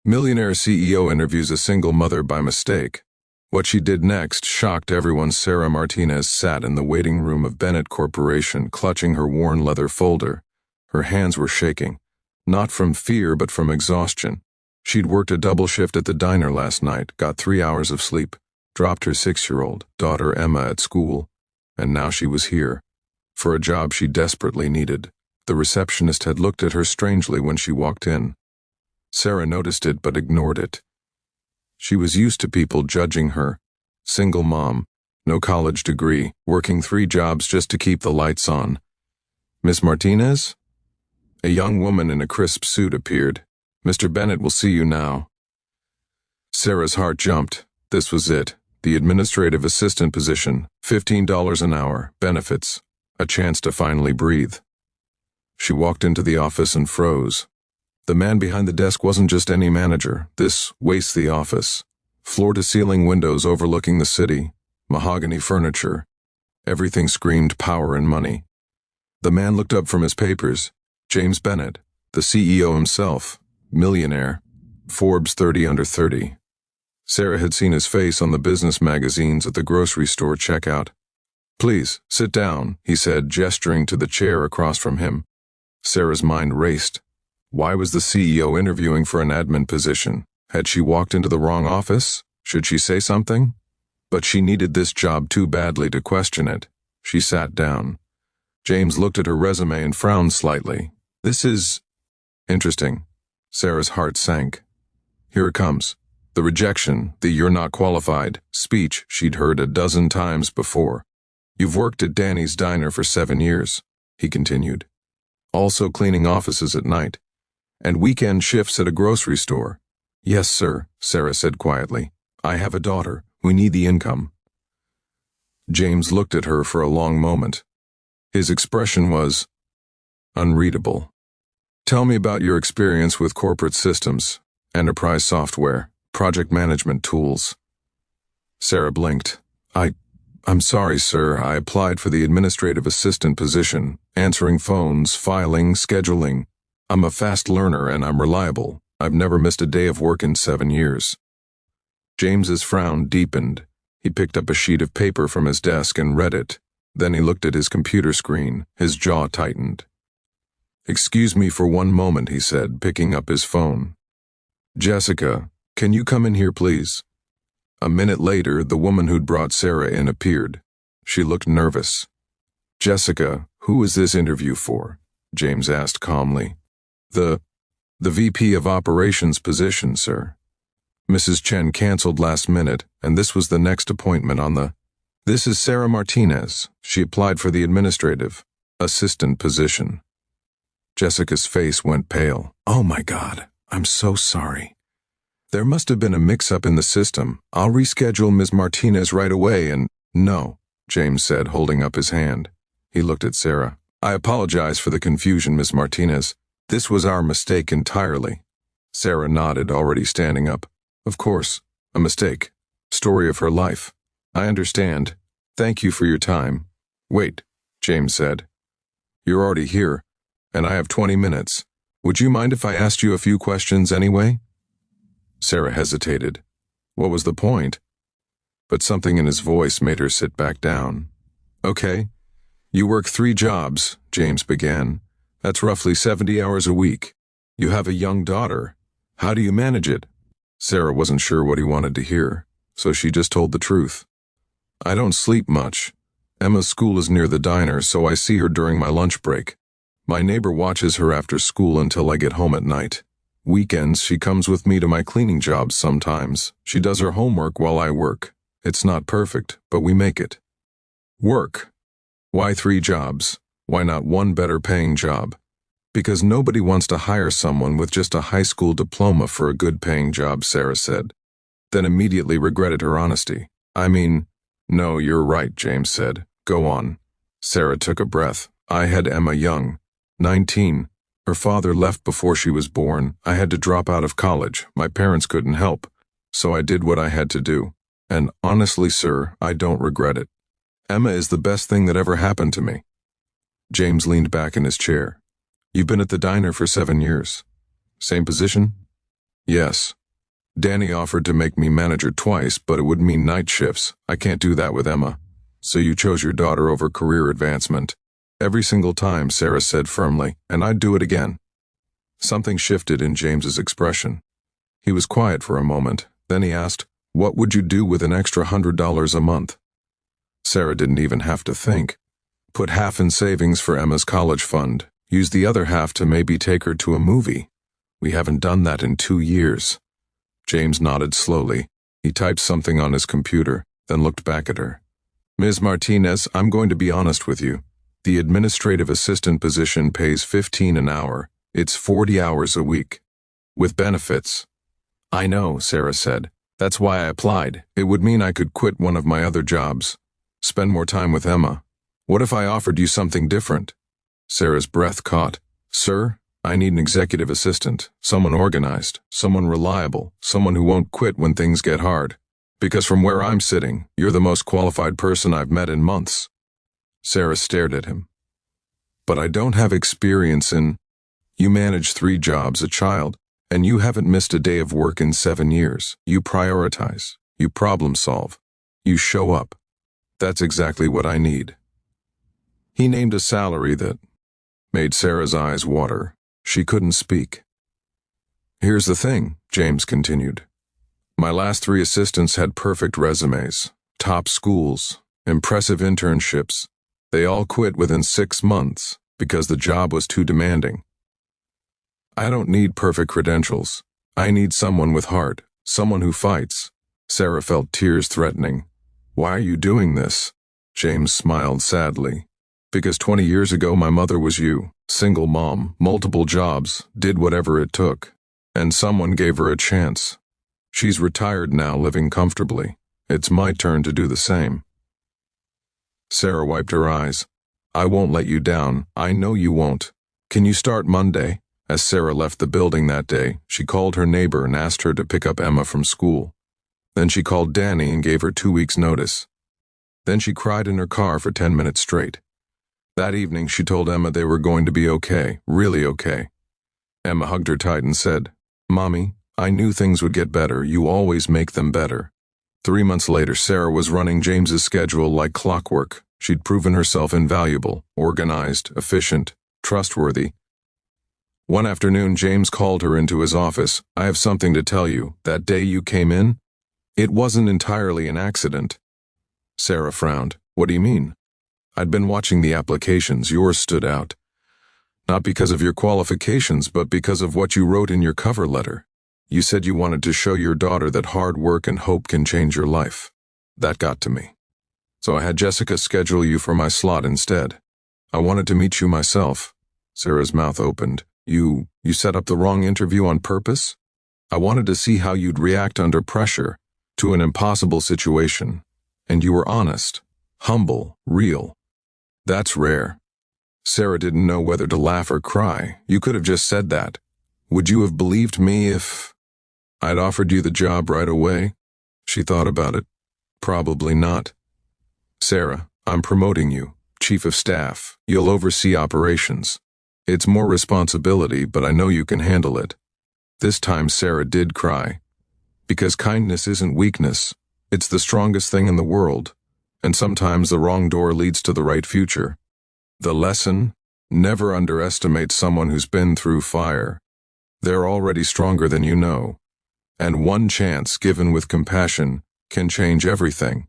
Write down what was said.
Millionaire CEO interviews a single mother by mistake. What she did next shocked everyone. Sarah Martinez sat in the waiting room of Bennett Corporation, clutching her worn leather folder. Her hands were shaking, not from fear but from exhaustion. She'd worked a double shift at the diner last night, got 3 hours of sleep, dropped her 6-year-old daughter Emma at school, and now she was here, for a job she desperately needed. The receptionist had looked at her strangely when she walked in. Sarah noticed it but ignored it. She was used to people judging her. Single mom, no college degree, working 3 jobs just to keep the lights on. "Miss Martinez?" A young woman in a crisp suit appeared. "Mr. Bennett will see you now." Sarah's heart jumped. This was it. The administrative assistant position, $15 an hour, benefits, a chance to finally breathe. She walked into the office and froze. The man behind the desk wasn't just any manager. This wastes the office. Floor-to-ceiling windows overlooking the city, mahogany furniture. Everything screamed power and money. The man looked up from his papers. James Bennett, the CEO himself, Millionaire, Forbes 30 under 30. Sarah had seen his face on the business magazines at the grocery store checkout. "Please, sit down," he said, gesturing to the chair across from him. Sarah's mind raced. Why was the CEO interviewing for an admin position? Had she walked into the wrong office? Should she say something? But she needed this job too badly to question it. She sat down. James looked at her resume and frowned slightly. "This is interesting." Sarah's heart sank. Here it comes. The rejection, the "you're not qualified" speech she'd heard a dozen times before. "You've worked at Danny's Diner for 7 years," he continued. "Also cleaning offices at night. And weekend shifts at a grocery store." "Yes, sir," Sarah said quietly. "I have a daughter. We need the income." James looked at her for a long moment. His expression was unreadable. "Tell me about your experience with corporate systems, enterprise software, project management tools." Sarah blinked. I'm sorry, sir. I applied for the administrative assistant position, answering phones, filing, scheduling. I'm a fast learner and I'm reliable. I've never missed a day of work in 7 years." James's frown deepened. He picked up a sheet of paper from his desk and read it. Then he looked at his computer screen. His jaw tightened. "Excuse me for one moment," he said, picking up his phone. "Jessica, can you come in here, please?" A minute later, the woman who'd brought Sarah in appeared. She looked nervous. "Jessica, who is this interview for?" James asked calmly. The VP of Operations position, sir. Mrs. Chen canceled last minute, and this was the next appointment on the... This is Sarah Martinez. She applied for the administrative assistant position. Jessica's face went pale. "Oh my God, I'm so sorry. There must have been a mix-up in the system. I'll reschedule Ms. Martinez right away and..." "No," James said, holding up his hand. He looked at Sarah. "I apologize for the confusion, Ms. Martinez. This was our mistake entirely." Sarah nodded, already standing up. "Of course, a mistake. Story of her life. I understand. Thank you for your time." "Wait," James said. "You're already here, and I have 20 minutes. Would you mind if I asked you a few questions anyway?" Sarah hesitated. What was the point? But something in his voice made her sit back down. "Okay. You work 3 jobs," James began. "That's roughly 70 hours a week. You have a young daughter. How do you manage it?" Sarah wasn't sure what he wanted to hear, so she just told the truth. "I don't sleep much. Emma's school is near the diner, so I see her during my lunch break. My neighbor watches her after school until I get home at night. Weekends, she comes with me to my cleaning jobs sometimes. She does her homework while I work. It's not perfect, but we make it." "Work? Why 3 jobs? Why not one better paying job?" "Because nobody wants to hire someone with just a high school diploma for a good paying job," Sarah said, then immediately regretted her honesty. "No, you're right," James said. "Go on." Sarah took a breath. "I had Emma young, 19. Her father left before she was born. I had to drop out of college. My parents couldn't help, so I did what I had to do. And honestly, sir, I don't regret it. Emma is the best thing that ever happened to me." James leaned back in his chair. "You've been at the diner for 7 years. Same position?" Yes. Danny offered to make me manager twice, but it would mean night shifts. I can't do that with Emma. So you chose your daughter over career advancement. Every single time, Sarah said firmly, and I'd do it again. Something shifted in James's expression. He was quiet for a moment, then he asked, "What would you do with an extra $100 a month?" Sarah didn't even have to think. Put half in savings for Emma's college fund. Use the other half to maybe take her to a movie. We haven't done that in 2 years. James nodded slowly. He typed something on his computer, then looked back at her. "Ms. Martinez, I'm going to be honest with you. The administrative assistant position pays $15 an hour. It's 40 hours a week. With benefits." "I know," Sarah said. "That's why I applied. It would mean I could quit one of my other jobs. Spend more time with Emma. What if I offered you something different?" Sarah's breath caught. "Sir, I need an executive assistant, someone organized, someone reliable, someone who won't quit when things get hard. Because from where I'm sitting, you're the most qualified person I've met in months." Sarah stared at him. "But I don't have experience in—" "You manage 3 jobs, a child, and you haven't missed a day of work in 7 years. You prioritize. You problem solve. You show up. That's exactly what I need." He named a salary that made Sarah's eyes water. She couldn't speak. "Here's the thing," James continued. "My last 3 assistants had perfect resumes, top schools, impressive internships. They all quit within 6 months because the job was too demanding. I don't need perfect credentials. I need someone with heart, someone who fights." Sarah felt tears threatening. "Why are you doing this?" James smiled sadly. "Because 20 years ago my mother was you, single mom, multiple jobs, did whatever it took, and someone gave her a chance. She's retired now, living comfortably. It's my turn to do the same." Sarah wiped her eyes. "I won't let you down. I know you won't. Can you start Monday?" As Sarah left the building that day, she called her neighbor and asked her to pick up Emma from school. Then she called Danny and gave her 2 weeks' notice. Then she cried in her car for 10 minutes straight. That evening, she told Emma they were going to be okay, really okay. Emma hugged her tight and said, "Mommy, I knew things would get better. You always make them better." 3 months later, Sarah was running James's schedule like clockwork. She'd proven herself invaluable, organized, efficient, trustworthy. One afternoon, James called her into his office. "I have something to tell you. That day you came in, it wasn't entirely an accident." Sarah frowned. "What do you mean?" "I'd been watching the applications. Yours stood out. Not because of your qualifications, but because of what you wrote in your cover letter. You said you wanted to show your daughter that hard work and hope can change your life. That got to me. So I had Jessica schedule you for my slot instead. I wanted to meet you myself." Sarah's mouth opened. You set up the wrong interview on purpose?" "I wanted to see how you'd react under pressure, to an impossible situation. And you were honest, humble, real. That's rare." Sarah didn't know whether to laugh or cry. "You could have just said that. Would you have believed me if I'd offered you the job right away?" She thought about it. "Probably not." "Sarah, I'm promoting you, chief of staff. You'll oversee operations. It's more responsibility, but I know you can handle it." This time Sarah did cry. Because kindness isn't weakness. It's the strongest thing in the world. And sometimes the wrong door leads to the right future. The lesson: never underestimate someone who's been through fire. They're already stronger than you know. And one chance given with compassion can change everything.